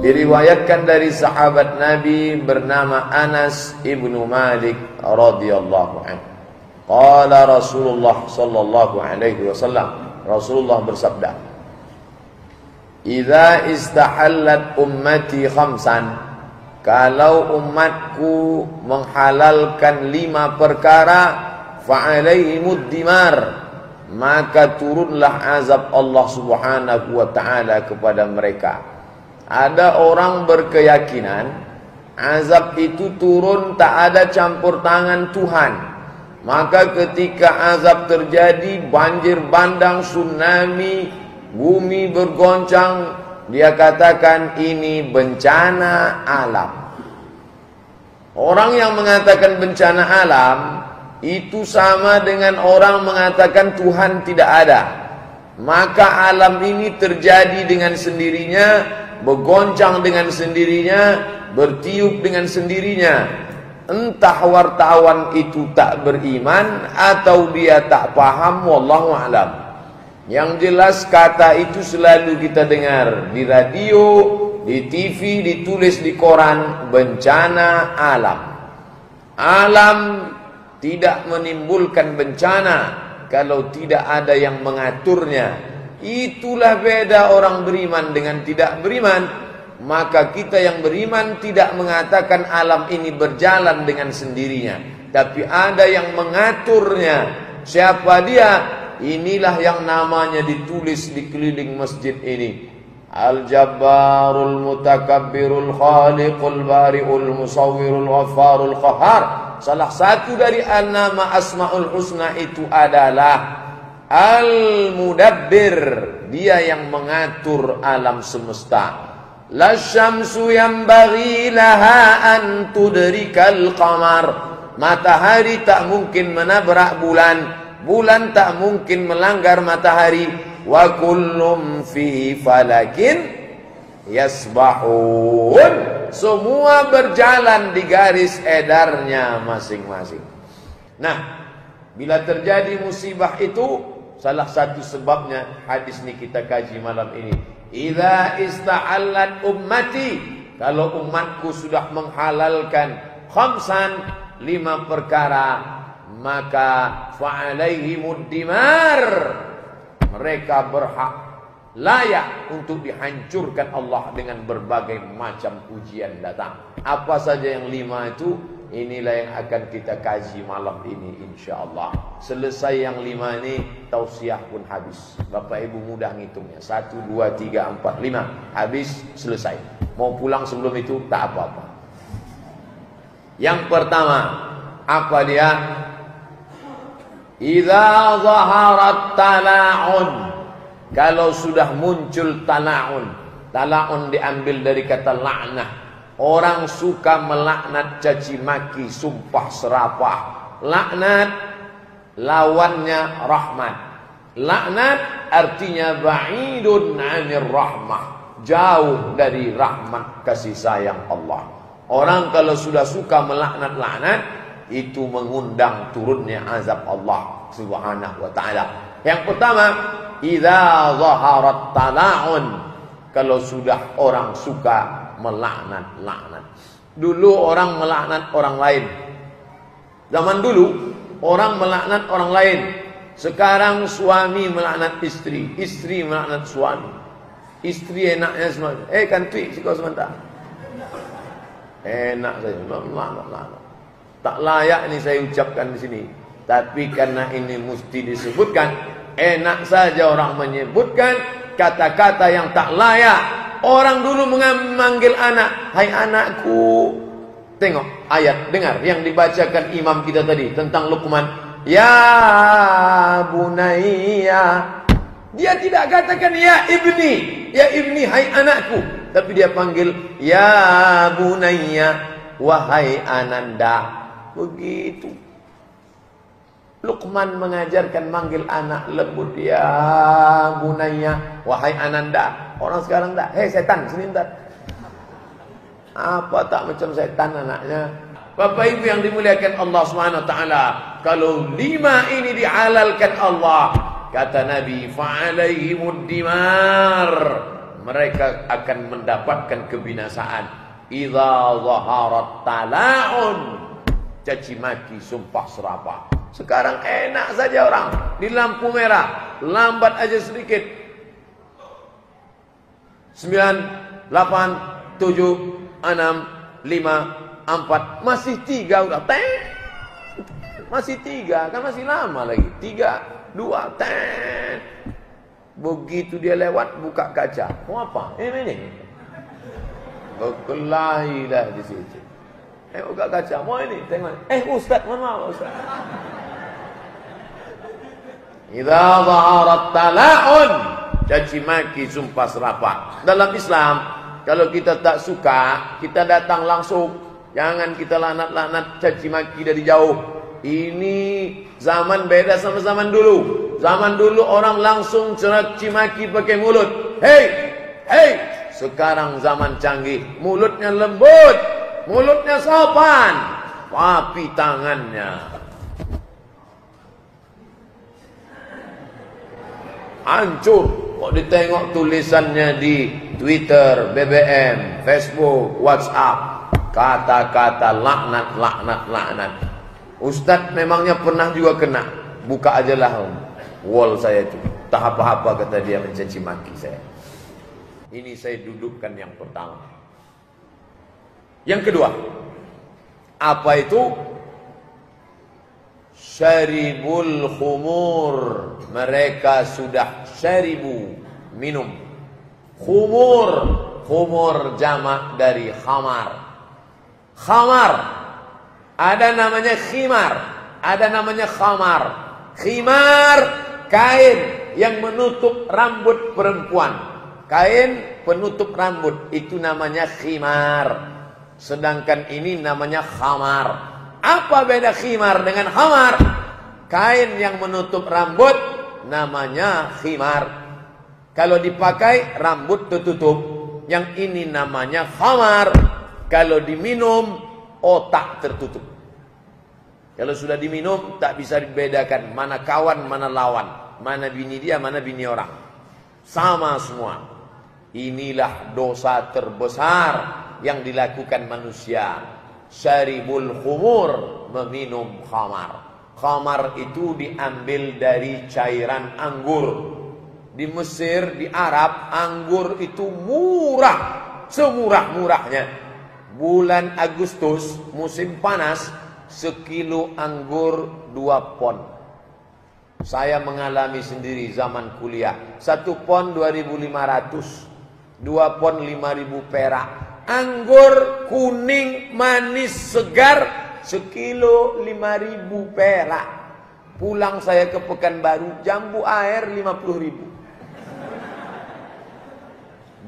Diriwayatkan dari sahabat Nabi bernama Anas ibnu Malik radhiyallahu anhu. Qala Rasulullah sallallahu alaihi wasallam, Rasulullah bersabda, "Idza istahallat ummati khamsan," kalau umatku menghalalkan 5 perkara, fa'alaihimud dimar, maka turunlah azab Allah Subhanahu wa taala kepada mereka. Ada orang berkeyakinan azab itu turun tak ada campur tangan Tuhan. Maka ketika azab terjadi, banjir bandang, tsunami, bumi bergoncang, dia katakan ini bencana alam. Orang yang mengatakan bencana alam itu sama dengan orang mengatakan Tuhan tidak ada. Maka alam ini terjadi dengan sendirinya, bergoncang dengan sendirinya, bertiup dengan sendirinya. Entah wartawan itu tak beriman atau dia tak paham, wallahu alam. Yang jelas kata itu selalu kita dengar di radio, di TV, ditulis di koran, bencana alam. Alam tidak menimbulkan bencana kalau tidak ada yang mengaturnya. Itulah beda orang beriman dengan tidak beriman. Maka kita yang beriman tidak mengatakan alam ini berjalan dengan sendirinya, tapi ada yang mengaturnya. Siapa dia? Inilah yang namanya ditulis di keliling masjid ini. Al-Jabbarul Mutakabbirul Khaliqul Bari'ul Musawwirul Ghaffarul Qahhar. Salah satu dari nama Asmaul Husna itu adalah Al-Mudabbir, dia yang mengatur alam semesta. La syamsu yanbaghi laha an tudrikal qamar. Matahari tak mungkin menabrak bulan, bulan tak mungkin melanggar matahari. Wa kullum fi falakin yasbahun. Semua berjalan di garis edarnya masing-masing. Nah, bila terjadi musibah itu, salah satu sebabnya hadis ini kita kaji malam ini. Idza ista'allat ummati, kalau umatku sudah menghalalkan khamsan, 5 perkara, maka fa'alaihimud dimar, mereka berhak, layak untuk dihancurkan Allah dengan berbagai macam ujian datang. Apa saja yang 5 itu? Inilah yang akan kita kaji malam ini insyaAllah. Selesai yang 5 ini, tausiah pun habis. Bapak ibu mudah ngitungnya. 1, 2, 3, 4, 5. Habis, selesai. Mau pulang sebelum itu, tak apa-apa. Yang pertama, apa dia? Idza zaharat tala'un. Kalau sudah muncul tala'un. Tala'un diambil dari kata la'nah. Orang suka melaknat, caci maki, sumpah serapah. Laknat lawannya rahmat. Laknat artinya ba'idun 'anir rahmah, jauh dari rahmat kasih sayang Allah. Orang kalau sudah suka melaknat-laknat, itu mengundang turunnya azab Allah Subhanahu wa taala. Yang pertama, idza zaharat tala'un. Kalau sudah orang suka melaknat-laknat. Dulu orang melaknat orang lain. Zaman dulu orang melaknat orang lain. Sekarang suami melaknat istri, istri melaknat suami. Istri enaknya semua. Kan tweet sikau sebentar. Enak saja melaknat-laknat. Tak layak ini saya ucapkan di sini. Tapi karena ini mesti disebutkan, enak saja orang menyebutkan kata-kata yang tak layak. Orang dulu memanggil anak, hai anakku. Tengok ayat, dengar yang dibacakan imam kita tadi tentang Luqman. Ya bunayya. Dia tidak katakan ya ibni, hai anakku. Tapi dia panggil ya bunayya, wahai ananda. Begitu. Luqman mengajarkan manggil anak lembut, ya bunayya, wahai ananda. Orang sekarang tak, hei setan, sini bentar. Apa tak macam setan anaknya? Bapak ibu yang dimuliakan Allah Subhanahu wa taala, kalau 5 ini dihalalkan Allah, kata Nabi, fa'alaihimud dimar, mereka akan mendapatkan kebinasaan. Idza zaharat tala'un, caci maki, sumpah serapah. Sekarang enak saja orang di lampu merah, lambat aja sedikit. 9, 8, 7, 6, 5, 4, masih 3 udah masih 3, kan masih lama lagi. 3, 2, begitu dia lewat buka kaca, mau apa? Ini berkelahilah di situ. Buka kaca, mau ini tengok. Ustaz, mohon maaf Ustaz. Idza zaharat tala'un, caci maki, sumpah serapah. Dalam Islam, kalau kita tak suka, kita datang langsung. Jangan kita lanat-lanat, caci maki dari jauh. Ini zaman beda sama zaman dulu. Zaman dulu orang langsung caci maki pakai mulut. Hei. Sekarang zaman canggih, mulutnya lembut, mulutnya sopan, tapi tangannya hancur. Kok ditengok tulisannya di Twitter, BBM, Facebook, WhatsApp, kata-kata laknat. Ustadz memangnya pernah juga kena. Buka aja lah wall saya itu. Tak apa-apa kata dia mencaci maki saya. Ini saya dudukkan yang pertama. Yang kedua, apa itu? Syaribul khumur. Mereka sudah syaribu, minum. Khumur jamak dari khamar. Khamar, ada namanya khimar, ada namanya khamar. Khimar, kain yang menutup rambut perempuan. Kain penutup rambut itu namanya khimar. Sedangkan ini namanya khamar. Apa beda khimar dengan khamar? Kain yang menutup rambut namanya khimar. Kalau dipakai rambut tertutup. Yang ini namanya khamar. Kalau diminum otak tertutup. Kalau sudah diminum tak bisa dibedakan mana kawan mana lawan, mana bini dia mana bini orang. Sama semua. Inilah dosa terbesar yang dilakukan manusia. Syaribul khumur, meminum khamar. Khamar itu diambil dari cairan anggur. Di Mesir, di Arab, anggur itu murah, semurah-murahnya. Bulan Agustus, musim panas, sekilo anggur 2 pon. Saya mengalami sendiri zaman kuliah. 1 pon 2.500. 2 pon 5.000 perak. Anggur kuning manis segar sekilo 5.000 perak. Pulang saya ke Pekanbaru, jambu air 50.000.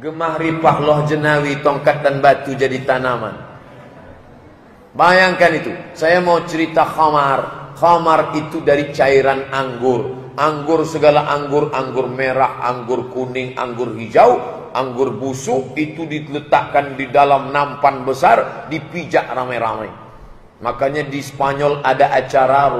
Gemah ripah loh jenawi, tongkat dan batu jadi tanaman. Bayangkan itu. Saya mau cerita khamar. Khamar itu dari cairan anggur. Anggur segala anggur. Anggur merah, anggur kuning, anggur hijau, anggur busuk. Itu diletakkan di dalam nampan besar, dipijak ramai-ramai. Makanya di Spanyol ada acara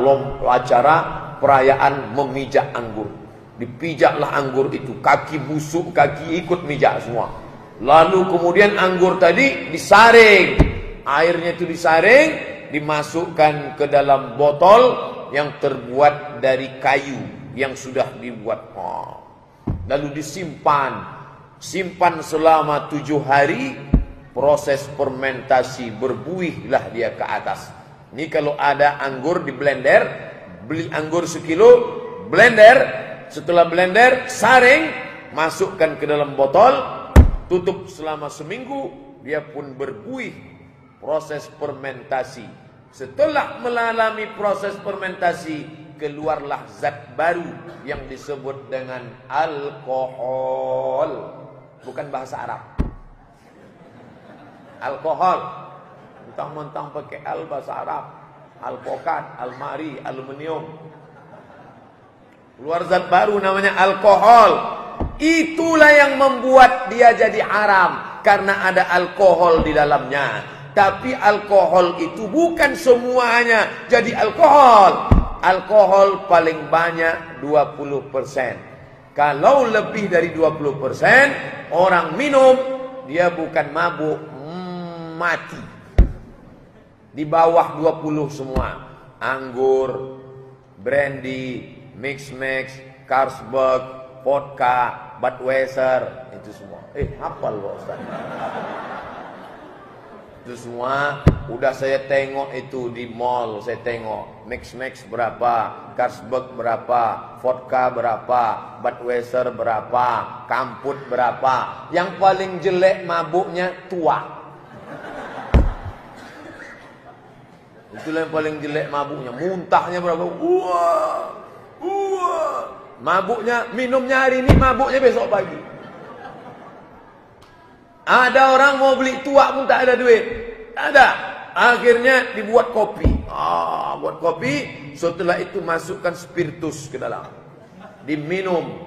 perayaan memijak anggur. Dipijaklah anggur itu. Kaki busuk, kaki ikut mijak semua. Lalu kemudian anggur tadi disaring. Airnya itu disaring, dimasukkan ke dalam botol yang terbuat dari kayu yang sudah dibuat. Lalu disimpan. Simpan selama 7 hari. Proses fermentasi, berbuihlah dia ke atas. Ini kalau ada anggur di blender, beli anggur sekilo, blender. Setelah blender, saring, masukkan ke dalam botol, tutup selama seminggu, dia pun berbuih. Proses fermentasi. Setelah mengalami proses fermentasi, keluarlah zat baru yang disebut dengan alkohol. Bukan bahasa Arab. Alkohol. Mentang-mentang pakai al bahasa Arab. Alpokat, almari, aluminium. Keluar zat baru namanya alkohol. Itulah yang membuat dia jadi haram. Karena ada alkohol di dalamnya. Tapi alkohol itu bukan semuanya jadi alkohol. Alkohol paling banyak 20%. Kalau lebih dari 20% orang minum, dia bukan mabuk, mati. Di bawah 20 semua. Anggur, brandy, mix, Carlsberg, vodka, Budweiser, itu semua. Hafal loh Ustaz. Itu semua udah saya tengok itu di mall, saya tengok mix berapa, Carlsberg berapa, vodka berapa, Budweiser berapa, Kamput berapa. Yang paling jelek mabuknya tua. Itulah yang paling jelek mabuknya, muntahnya berapa? Wah. Mabuknya, minumnya hari ini, mabuknya besok pagi. Ada orang mau beli tua pun tak ada duit. Ada. Akhirnya dibuat kopi. Buat kopi. Setelah itu masukkan spiritus ke dalam. Diminum.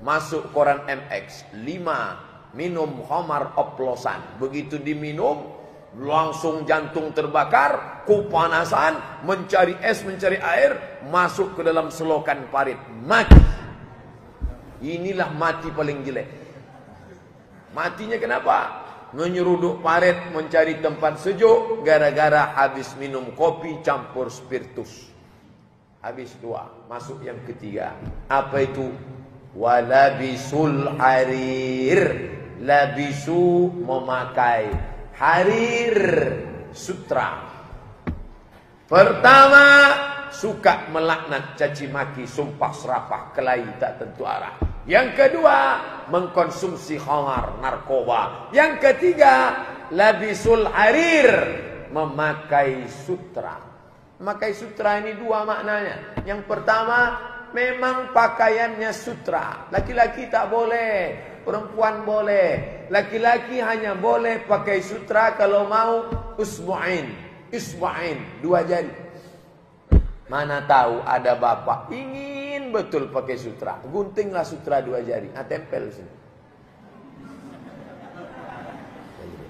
Masuk koran MX. 5. Minum khamar oplosan. Begitu diminum, langsung jantung terbakar, kepanasan, mencari es, mencari air, masuk ke dalam selokan parit. Mati. Inilah mati paling jelek. Matinya kenapa? Menyeruduk parit, mencari tempat sejuk, gara-gara habis minum kopi campur spiritus. Habis 2, masuk yang ketiga. Apa itu? Walabisul harir. Labisu, memakai. Harir, sutra. Pertama, suka melaknat, caci maki, sumpah serapah, kelahi tak tentu arah. Yang kedua, mengkonsumsi khamar, narkoba. Yang ketiga, labisul harir, memakai sutra. Memakai sutra ini 2 maknanya. Yang pertama, memang pakaiannya sutra. Laki-laki tak boleh, perempuan boleh. Laki-laki hanya boleh pakai sutra kalau mau usbu'ain. Usbu'ain, 2 jari. Mana tahu ada bapak ingin betul pakai sutra. Guntinglah sutra 2 jari. Tempel sini.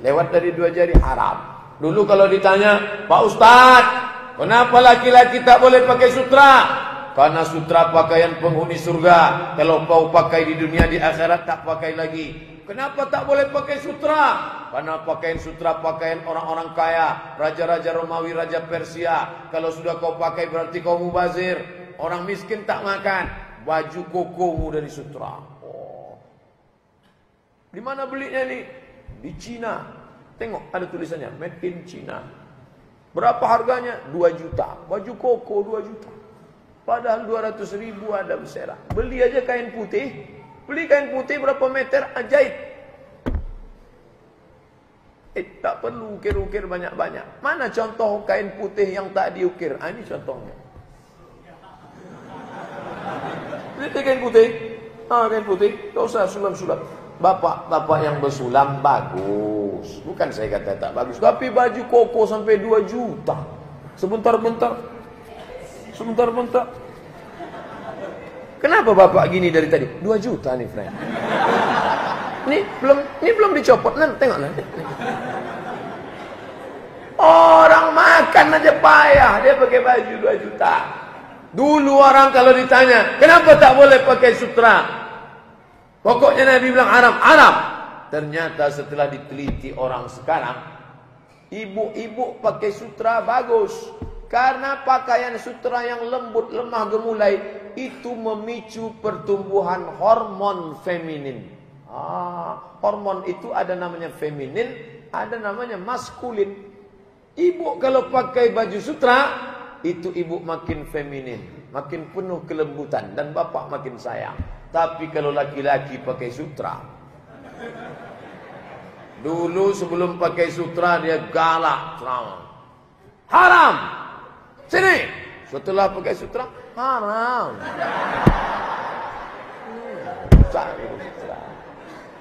Lewat dari 2 jari haram. Dulu kalau ditanya, Pak Ustadz, kenapa laki-laki tak boleh pakai sutra? Karena sutra pakaian penghuni surga. Kalau kau pakai di dunia, di akhirat tak pakai lagi. Kenapa tak boleh pakai sutra? Karena pakaian sutra pakaian orang-orang kaya, raja-raja Romawi, raja Persia. Kalau sudah kau pakai berarti kau mubazir. Orang miskin tak makan. Baju kokomu dari sutra. Di mana belinya nih? Di Cina. Tengok ada tulisannya made in China. Berapa harganya? 2 juta. Baju koko 2 juta. Padahal 200.000 ada bersera. Beli aja kain putih. Beli kain putih berapa meter, jahit. Tak perlu ukir-ukir banyak-banyak. Mana contoh kain putih yang tak diukir? Ini contohnya. Lihat kain putih. Kain putih. Tak usah sulam-sulam. Bapak-bapak yang bersulam bagus. Bukan saya kata tak bagus. Tapi baju koko sampai 2 juta. Sebentar-bentar. Kenapa bapak gini dari tadi? 2 juta nih, friend. Ini belum dicopot. Tengok nanti. Orang makan aja payah, dia pakai baju 2 juta. Dulu orang kalau ditanya, kenapa tak boleh pakai sutra? Pokoknya Nabi bilang haram. Ternyata setelah diteliti orang sekarang, ibu-ibu pakai sutra bagus. Karena pakaian sutra yang lembut, lemah, gemulai itu memicu pertumbuhan hormon feminin. Hormon itu ada namanya feminin, ada namanya maskulin. Ibu kalau pakai baju sutra, itu ibu makin feminin, makin penuh kelembutan, dan bapak makin sayang. Tapi kalau laki-laki pakai sutra, dulu sebelum pakai sutra dia galak, haram. Sini. Setelah pakai sutra, haram.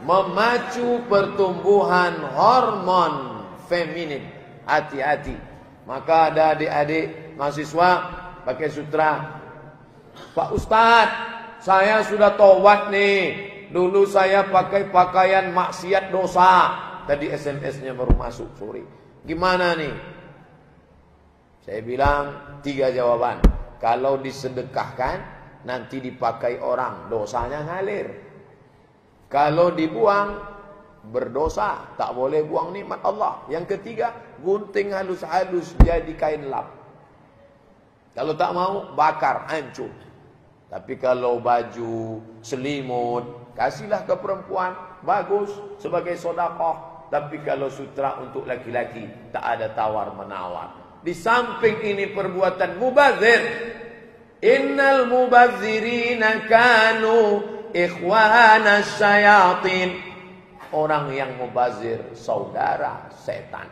Memacu pertumbuhan hormon feminin. Hati-hati. Maka ada adik-adik mahasiswa pakai sutra. Pak Ustadz, saya sudah tobat nih. Dulu saya pakai pakaian maksiat dosa. Tadi SMS-nya baru masuk, sorry. Gimana nih? Saya bilang 3 jawaban. Kalau disedekahkan, nanti dipakai orang, dosanya ngalir. Kalau dibuang, berdosa, tak boleh buang nikmat Allah. Yang ketiga, gunting halus-halus jadi kain lap. Kalau tak mau, bakar, hancur. Tapi kalau baju, selimut, kasihlah ke perempuan, bagus sebagai sedekah. Tapi kalau sutra untuk laki-laki, tak ada tawar-menawar. Di samping ini perbuatan mubazir. Innal mubazirina kanu ikhwana syayatin. Orang yang mubazir, saudara setan.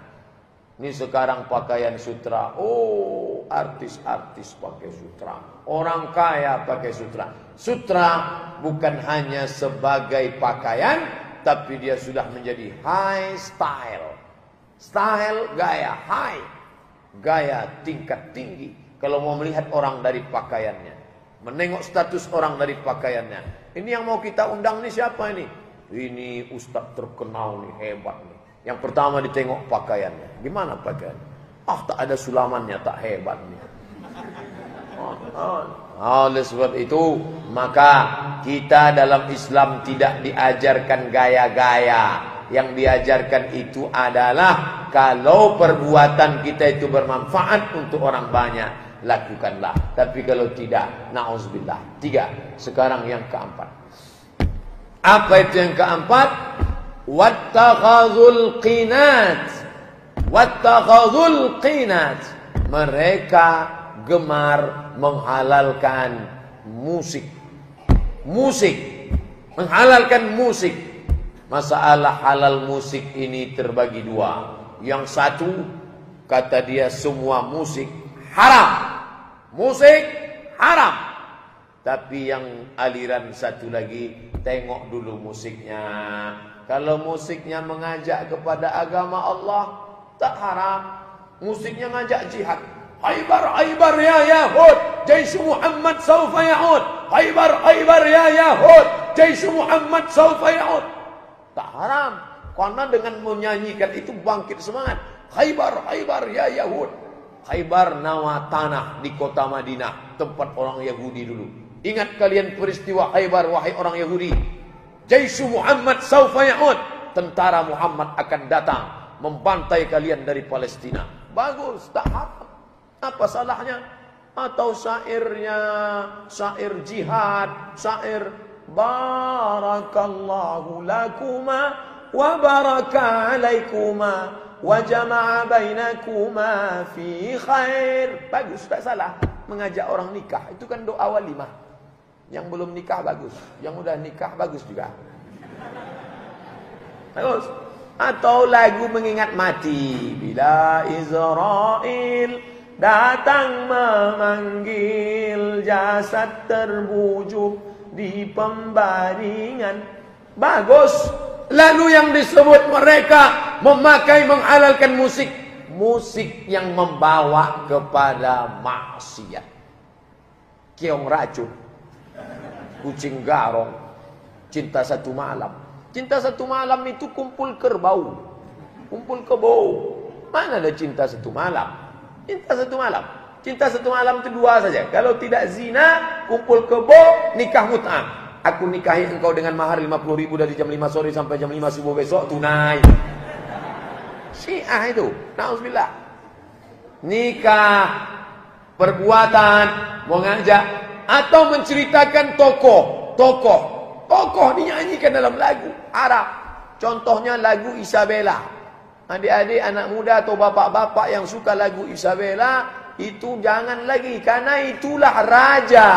Ini sekarang pakaian sutra. Oh, artis-artis pakai sutra. Orang kaya pakai sutra. Sutra bukan hanya sebagai pakaian, tapi dia sudah menjadi high style. Style, gaya, high. Gaya tingkat tinggi. Kalau mau melihat orang dari pakaiannya, menengok status orang dari pakaiannya. Ini yang mau kita undang nih siapa ini? Ini ustadz terkenal nih, hebat nih. Yang pertama ditengok pakaiannya. Gimana pakaiannya? Ah, tak ada sulamannya, tak hebat nih. Oleh sebab itu, maka kita dalam Islam tidak diajarkan gaya-gaya. Yang diajarkan itu adalah kalau perbuatan kita itu bermanfaat untuk orang banyak, lakukanlah. Tapi kalau tidak, na'udzubillah. 3. Sekarang yang keempat. Apa itu yang keempat? Wattakhadhul qinat. Wattakhadhul qinat. Mereka gemar menghalalkan musik. Musik. Menghalalkan musik. Masalah halal musik ini terbagi 2. Yang satu, kata dia semua musik haram. Musik haram. Tapi yang aliran satu lagi, tengok dulu musiknya. Kalau musiknya mengajak kepada agama Allah, tak haram. Musiknya ngajak jihad. Khaybar, Khaybar ya Yahud, Jaish Muhammad sawfa ya'ud. Khaybar, Khaybar ya Yahud, Jaish Muhammad sawfa ya'ud. Tak haram. Karena dengan menyanyikan itu bangkit semangat. Khaybar, Khaybar ya Yahud. Khaybar nama tanah di kota Madinah, tempat orang Yahudi dulu. Ingat kalian peristiwa Khaybar, wahai orang Yahudi. Jaish Muhammad sawfa ya'ud. Tentara Muhammad akan datang membantai kalian dari Palestina. Bagus, tak haram. Apa salahnya? Atau syairnya, syair jihad, syair barakallahu lakuma wa baraka alaikuma wa jama'a bainakuma fi khair. Bagus, tak salah. Mengajak orang nikah, itu kan doa walimah. Yang belum nikah bagus, yang udah nikah bagus juga. Bagus. Atau lagu mengingat mati. Bila Israel datang memanggil, jasad terbujur di pembaringan. Bagus. Lalu yang disebut mereka memakai menghalalkan musik. Musik yang membawa kepada maksiat. Keong racun, kucing garong, cinta satu malam. Cinta satu malam itu kumpul kerbau, kumpul kebo. Mana ada cinta satu malam? Cinta satu malam. Cinta satu malam itu 2 saja. Kalau tidak zina, kumpul kebo, nikah mut'ah. Aku nikahi engkau dengan mahar 50.000 dari jam 5 sore sampai jam 5 subuh besok, tunai. Syiah itu, na'udzubillah. Nikah, perbuatan, mengajak, atau menceritakan tokoh dinyanyikan dalam lagu Arab. Contohnya lagu Isabella. Adik-adik, anak muda atau bapak-bapak yang suka lagu Isabella, itu jangan lagi, karena itulah raja,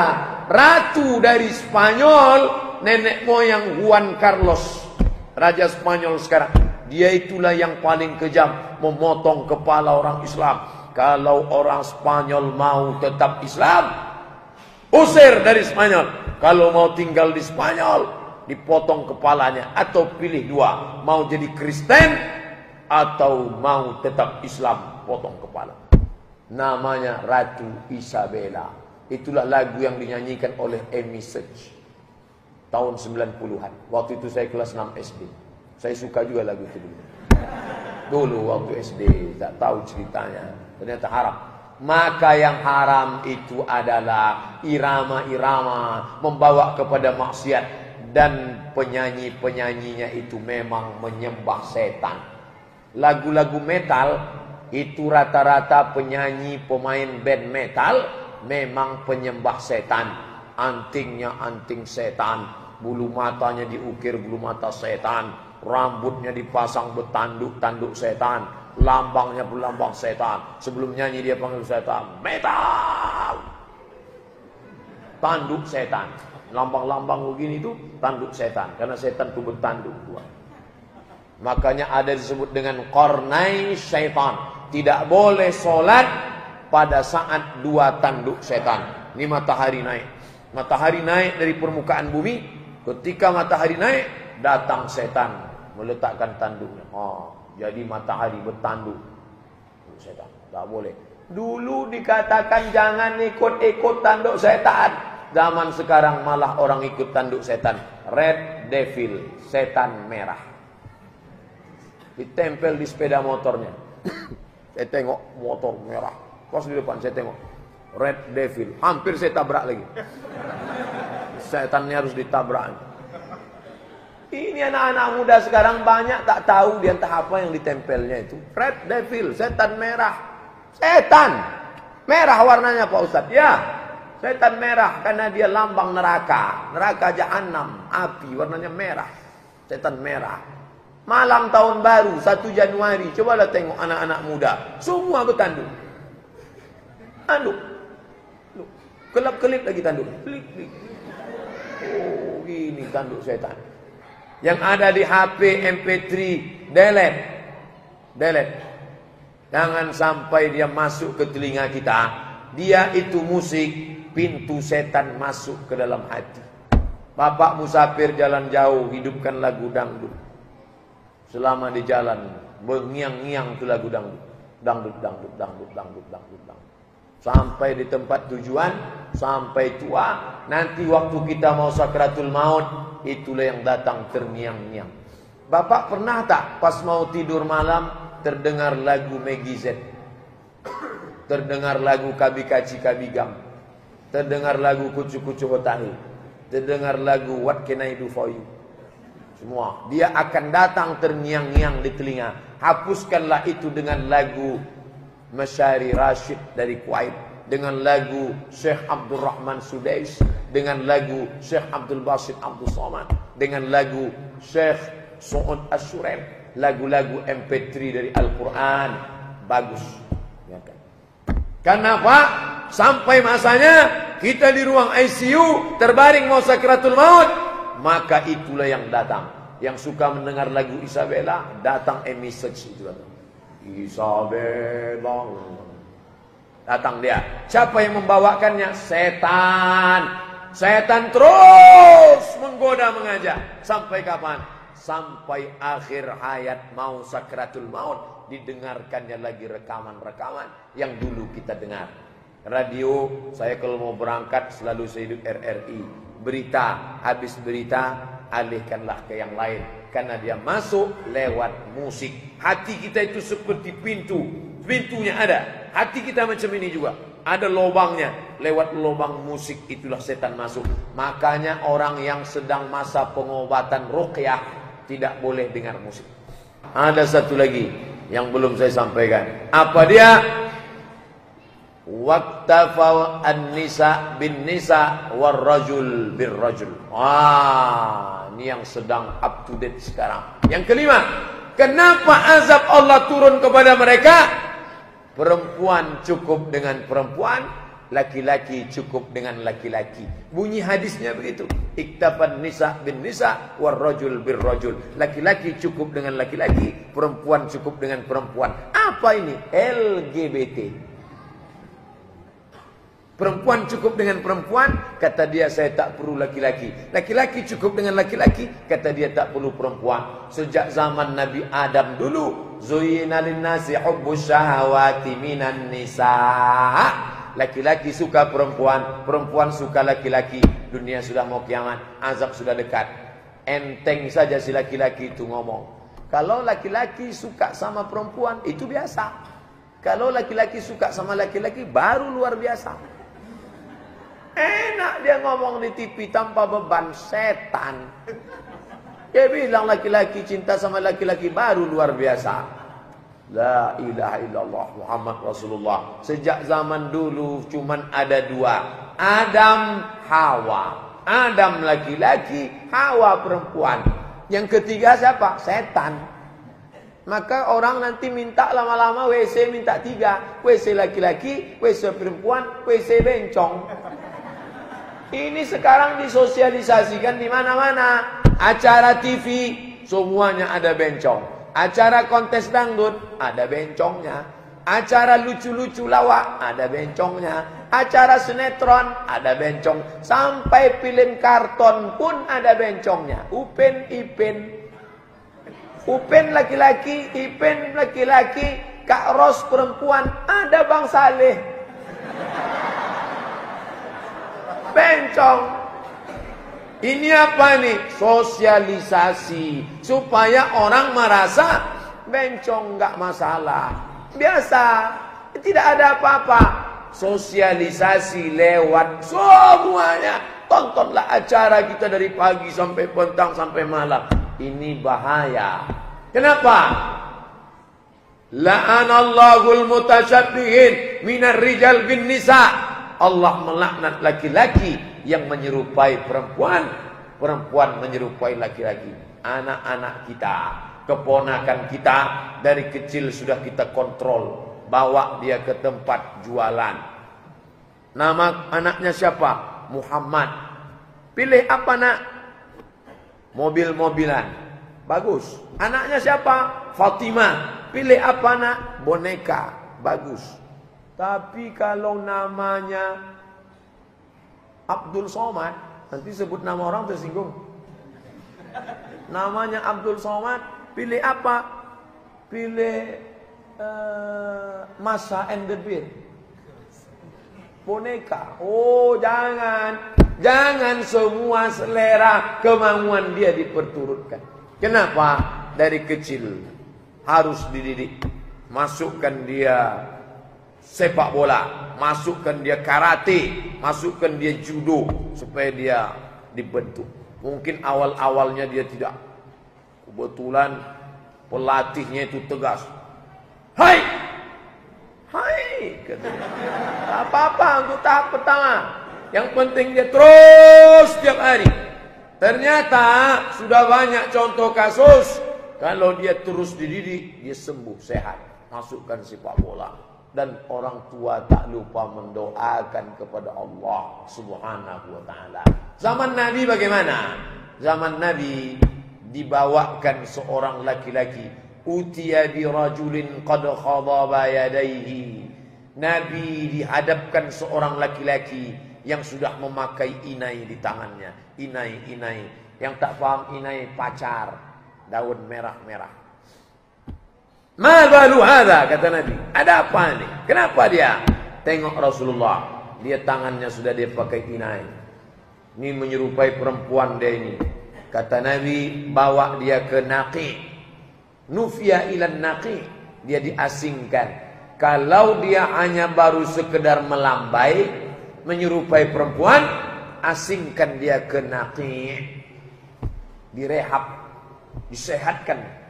ratu dari Spanyol, nenek moyang Juan Carlos, raja Spanyol sekarang. Dia itulah yang paling kejam, memotong kepala orang Islam. Kalau orang Spanyol mau tetap Islam, usir dari Spanyol. Kalau mau tinggal di Spanyol, dipotong kepalanya. Atau pilih 2, mau jadi Kristen atau mau tetap Islam, potong kepala. Namanya Ratu Isabella. Itulah lagu yang dinyanyikan oleh Amy Search tahun 90-an. Waktu itu saya kelas 6 SD. Saya suka juga lagu itu dulu. Dulu waktu SD, tak tahu ceritanya. Ternyata haram. Maka yang haram itu adalah irama-irama membawa kepada maksiat, dan penyanyi-penyanyinya itu memang menyembah setan. Lagu-lagu metal itu rata-rata penyanyi pemain band metal memang penyembah setan. Antingnya anting setan, bulu matanya diukir bulu mata setan, rambutnya dipasang bertanduk-tanduk setan, lambangnya berlambang setan. Sebelum nyanyi dia panggil setan, metal, tanduk setan. Lambang-lambang begini itu tanduk setan, karena setan itu bertanduk dua. Makanya ada disebut dengan qarnai syaitan. Tidak boleh sholat pada saat dua tanduk setan. Ini matahari naik. Matahari naik dari permukaan bumi. Ketika matahari naik, datang setan meletakkan tanduknya. Jadi matahari bertanduk setan. Tak boleh. Dulu dikatakan jangan ikut-ikut tanduk setan. Zaman sekarang malah orang ikut tanduk setan. Red devil, setan merah, ditempel di sepeda motornya. Saya tengok motor merah, pas di depan saya tengok red devil, hampir saya tabrak lagi. Setannya harus ditabrak. Ini anak-anak muda sekarang banyak tak tahu dia entah apa yang ditempelnya itu. Red devil, setan merah. Setan merah warnanya Pak Ustadz. Ya, setan merah karena dia lambang neraka. Neraka jahanam, api warnanya merah. Setan merah. Malam tahun baru 1 Januari, cobalah tengok anak-anak muda, semua bertanduk. Tanduk. Kelap-kelip lagi tanduk. Klik. Oh, ini tanduk setan. Yang ada di HP, MP3, delete. Jangan sampai dia masuk ke telinga kita. Dia itu musik, pintu setan masuk ke dalam hati. Bapak musafir jalan jauh, hidupkan lagu dangdut. Selama di jalan mengiang-ngiang itu lagu dangdut. Dangdut. Sampai di tempat tujuan, sampai tua, nanti waktu kita mau sakratul maut, itulah yang datang terngiang-ngiang. Bapak pernah tak pas mau tidur malam terdengar lagu Maggie Z, terdengar lagu Kabi Kaci Kabigam, terdengar lagu Kucu-Kucu Hotahi, terdengar lagu What Can I Do For You? Semua dia akan datang terngiang-ngiang di telinga. Hapuskanlah itu dengan lagu Masyari Rashid dari Kuwait, dengan lagu Syekh Abdul Rahman Sudais, dengan lagu Syekh Abdul Basit Abdul Somad, dengan lagu Syekh Su'ud Asyurem, lagu-lagu MP3 dari Al-Quran. Bagus ya kan? Kenapa? Sampai masanya kita di ruang ICU terbaring mau sakratul maut, maka itulah yang datang. Yang suka mendengar lagu Isabella, datang message itu datang. Isabella, datang dia. Siapa yang membawakannya? Setan. Setan terus menggoda, mengajak. Sampai kapan? Sampai akhir hayat mau sakratul maut, didengarkannya lagi rekaman-rekaman yang dulu kita dengar. Radio, saya kalau mau berangkat selalu saya hidup RRI. Berita, habis berita alihkanlah ke yang lain, karena dia masuk lewat musik. Hati kita itu seperti pintu, pintunya ada. Hati kita macam ini juga, ada lubangnya. Lewat lubang musik itulah setan masuk. Makanya orang yang sedang masa pengobatan ruqyah tidak boleh dengar musik. Ada satu lagi yang belum saya sampaikan. Apa dia? Waqtafau an-nisa bin nisa war rajul bir rajul. Ini yang sedang up to date sekarang. Yang kelima, kenapa azab Allah turun kepada mereka? Perempuan cukup dengan perempuan, laki-laki cukup dengan laki-laki. Bunyi hadisnya begitu. Iktafan nisa bin nisa war rajul bir rajul. Laki-laki cukup dengan laki-laki, perempuan cukup dengan perempuan. Apa ini? LGBT. Perempuan cukup dengan perempuan, kata dia saya tak perlu laki-laki. Laki-laki cukup dengan laki-laki, kata dia tak perlu perempuan. Sejak zaman Nabi Adam dulu, zuyyina lin-nasi hubbus syahawati minan nisa. Laki-laki suka perempuan, perempuan suka laki-laki. Dunia sudah mau kiamat, azab sudah dekat. Enteng saja si laki-laki itu ngomong. Kalau laki-laki suka sama perempuan, itu biasa. Kalau laki-laki suka sama laki-laki, baru luar biasa. Enak dia ngomong di TV tanpa beban, setan. Dia bilang laki-laki cinta sama laki-laki baru luar biasa. La ilaha illallah Muhammad Rasulullah. Sejak zaman dulu cuman ada dua, Adam, Hawa. Adam laki-laki, Hawa perempuan. Yang ketiga siapa? Setan. Maka orang nanti minta lama-lama WC minta 3. WC laki-laki, WC perempuan, WC bencong. Ini sekarang disosialisasikan di mana-mana. Acara TV semuanya ada bencong. Acara kontes dangdut ada bencongnya. Acara lucu-lucu lawak ada bencongnya. Acara sinetron ada bencong. Sampai film karton pun ada bencongnya. Upin Ipin. Upin laki-laki, Ipin laki-laki, Kak Ros perempuan, ada Bang Saleh. Bencong. Ini apa nih? Sosialisasi. Supaya orang merasa bencong nggak masalah. Biasa. Tidak ada apa-apa. Sosialisasi lewat semuanya. Tontonlah acara kita dari pagi sampai petang sampai malam. Ini bahaya. Kenapa? La'anallahul mutasyabbihin minar rijal bin nisa. Allah melaknat laki-laki yang menyerupai perempuan, perempuan menyerupai laki-laki. Anak-anak kita, keponakan kita dari kecil sudah kita kontrol, bawa dia ke tempat jualan. Nama anaknya siapa? Muhammad. Pilih apa nak? Mobil-mobilan. Bagus. Anaknya siapa? Fatimah. Pilih apa nak? Boneka. Bagus. Tapi kalau namanya Abdul Somad, nanti sebut nama orang tersinggung. Namanya Abdul Somad, pilih apa? Pilih Masa and the Bear. Boneka. Oh, jangan. Jangan semua selera kemauan dia diperturutkan. Kenapa? Dari kecil harus dididik. Masukkan dia sepak bola, masukkan dia karate, masukkan dia judo, supaya dia dibentuk. Mungkin awal-awalnya dia tidak. Kebetulan pelatihnya itu tegas. Hai! Hai! Katanya. Apa-apa untuk tahap pertama. Yang penting dia terus setiap hari. Ternyata sudah banyak contoh kasus. Kalau dia terus dididik, dia sembuh, sehat. Masukkan sepak bola. Dan orang tua tak lupa mendoakan kepada Allah Subhanahu wa ta'ala. Zaman Nabi bagaimana? Zaman Nabi dibawakan seorang laki-laki. Utiya bi rajulin qad khadaba yadayhi. Nabi dihadapkan seorang laki-laki yang sudah memakai inai di tangannya. Inai. Yang tak paham inai pacar. Daun merah-merah. Ma balu hadza, kata Nabi. Ada apa nih? Kenapa dia? Tengok Rasulullah. Dia tangannya sudah dia pakai inai. Ini menyerupai perempuan dia ini. Kata Nabi, bawa dia ke Naqi. Nufiya ilan Naqi. Dia diasingkan. Kalau dia hanya baru sekedar melambai, menyerupai perempuan, asingkan dia ke Naqi. Direhab, disehatkan.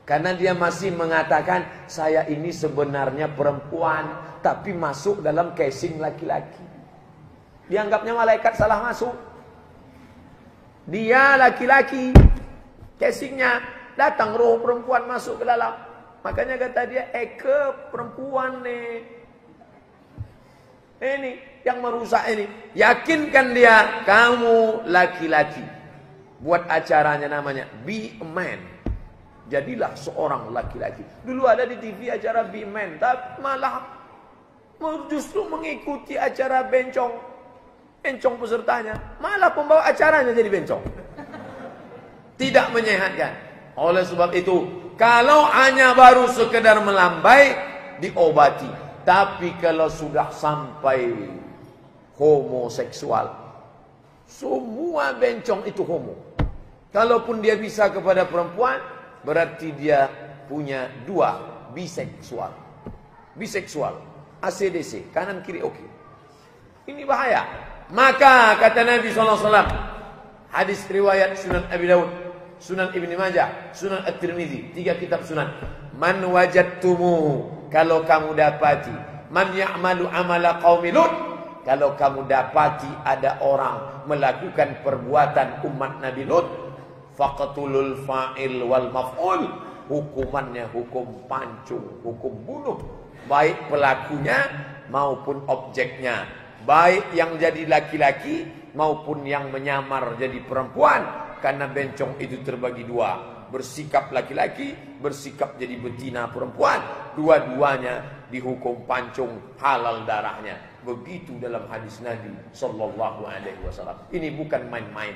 Karena dia masih mengatakan, saya ini sebenarnya perempuan, tapi masuk dalam casing laki-laki. Dianggapnya malaikat salah masuk. Dia laki-laki, casingnya, datang roh perempuan masuk ke dalam. Makanya kata dia, Eke perempuan nih. Ini yang merusak ini. Yakinkan dia, kamu laki-laki. Buat acaranya namanya Be a Man. Jadilah seorang laki-laki. Dulu ada di TV acara Be a Man, tapi malah justru mengikuti acara bencong. Bencong pesertanya. Malah pembawa acaranya jadi bencong. Tidak menyehatkan. Oleh sebab itu, kalau hanya baru sekedar melambai, diobati. Tapi kalau sudah sampai homoseksual, semua bencong itu homo. Kalaupun dia bisa kepada perempuan, berarti dia punya dua, biseksual. biseksual, ACDC, kanan kiri oke. Ini bahaya. Maka kata Nabi SAW, hadis riwayat Sunan Abi Daud, Sunan Ibni Majah, Sunan At-Tirmidzi, 3 kitab Sunan. Man wajadtumuhu, kalau kamu dapati, man ya'malu amala qaumi Lut, kalau kamu dapati ada orang melakukan perbuatan umat Nabi Lut, faqtulul fa'il wal maf'ul, hukumannya hukum pancung, hukum bunuh, baik pelakunya maupun objeknya, baik yang jadi laki-laki maupun yang menyamar jadi perempuan, karena bencong itu terbagi 2, bersikap laki-laki, bersikap jadi betina perempuan, dua-duanya dihukum pancung, halal darahnya. Begitu dalam hadis Nabi sallallahu alaihi wasallam. Ini bukan main-main.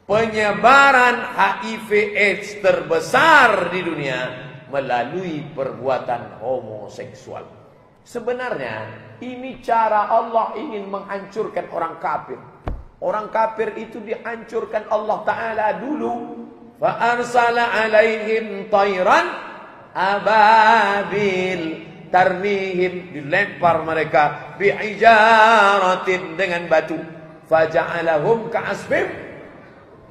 Penyebaran HIV AIDS terbesar di dunia melalui perbuatan homoseksual. Sebenarnya ini cara Allah ingin menghancurkan orang kafir. Orang kafir itu dihancurkan Allah Ta'ala dulu. Fa arsala alaihim tayran ababil, tarmihim, dilempar mereka bi'ijaratin, dengan batu, faja'alahum ka'asfim,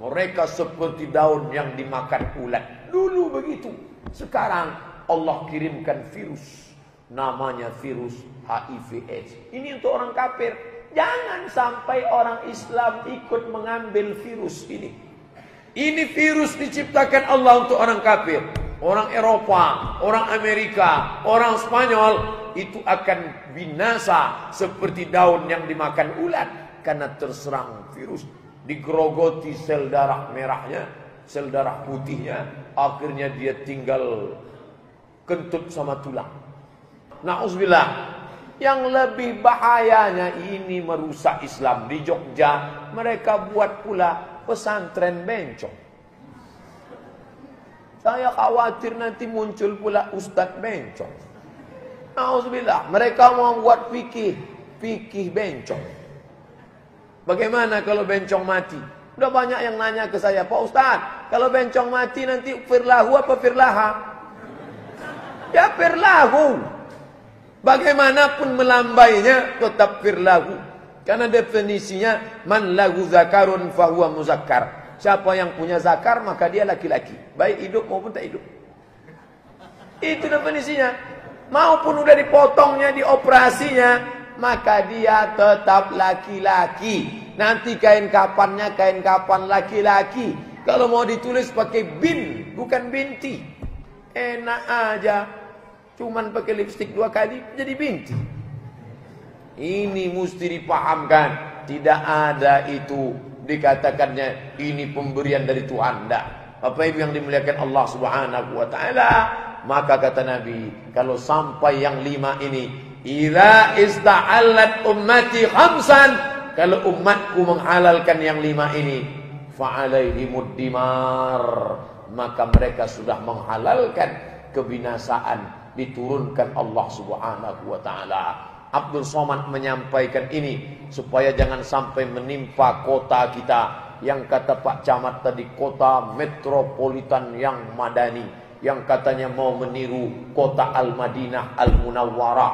mereka seperti daun yang dimakan ulat. Dulu begitu. Sekarang Allah kirimkan virus, namanya virus HIV AIDS. Ini untuk orang kafir. Jangan sampai orang Islam ikut mengambil virus ini. Ini virus diciptakan Allah untuk orang kafir. Orang Eropa, orang Amerika, orang Spanyol itu akan binasa seperti daun yang dimakan ulat karena terserang virus. Digerogoti sel darah merahnya, sel darah putihnya, akhirnya dia tinggal kentut sama tulang. Na'udzubillah. Yang lebih bahayanya ini merusak Islam. Di Jogja mereka buat pula pesantren bencong. Saya khawatir nanti muncul pula ustadz bencong. Na'udzubillah. Mereka mau buat fikih bencong. Bagaimana kalau bencong mati? Udah banyak yang nanya ke saya, Pak Ustadz, kalau bencong mati nanti firlahu apa firlaha? Ya firlahu. Bagaimanapun melambainya tetap firlahu. Karena definisinya man lahu zakarun fahuwa muzakkar. Siapa yang punya zakar maka dia laki-laki, baik hidup maupun tak hidup. Itu definisinya. Maupun udah dipotongnya, dioperasinya, maka dia tetap laki-laki. Nanti kain kapannya kain kapan laki-laki. Kalau mau ditulis pakai bin, bukan binti. Enak aja. Cuman pakai lipstik 2 kali jadi binti. Ini mesti dipahamkan. Tidak ada itu dikatakannya ini pemberian dari Tuhan. Tidak. Apa itu yang dimuliakan Allah Subhanahu wa ta'ala. Maka kata Nabi, kalau sampai yang 5 ini, idza ista'allat ummati khamsan, kalau umatku menghalalkan yang 5 ini, fa'alaihimud dimar, maka mereka sudah menghalalkan kebinasaan. Diturunkan Allah Subhanahu wa ta'ala. Abdul Somad menyampaikan ini supaya jangan sampai menimpa kota kita yang kata Pak Camat tadi, kota metropolitan yang madani, yang katanya mau meniru kota Al-Madinah Al-Munawwarah.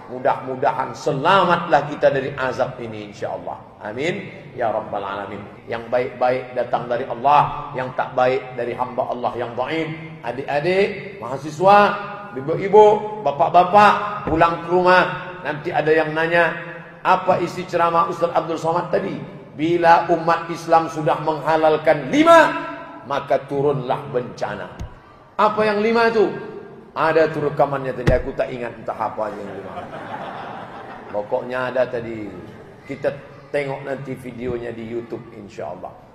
Mudah-mudahan selamatlah kita dari azab ini insyaallah. Amin ya rabbal alamin. Yang baik-baik datang dari Allah, yang tak baik dari hamba Allah yang dhaif. Adik-adik, mahasiswa, ibu-ibu, bapak-bapak, pulang ke rumah nanti ada yang nanya, apa isi ceramah Ustaz Abdul Somad tadi? Bila umat Islam sudah menghalalkan 5, maka turunlah bencana. Apa yang 5 itu? Ada tuh rekamannya tadi, aku tak ingat entah apa yang 5. Pokoknya ada tadi. Kita tengok nanti videonya di YouTube insyaallah.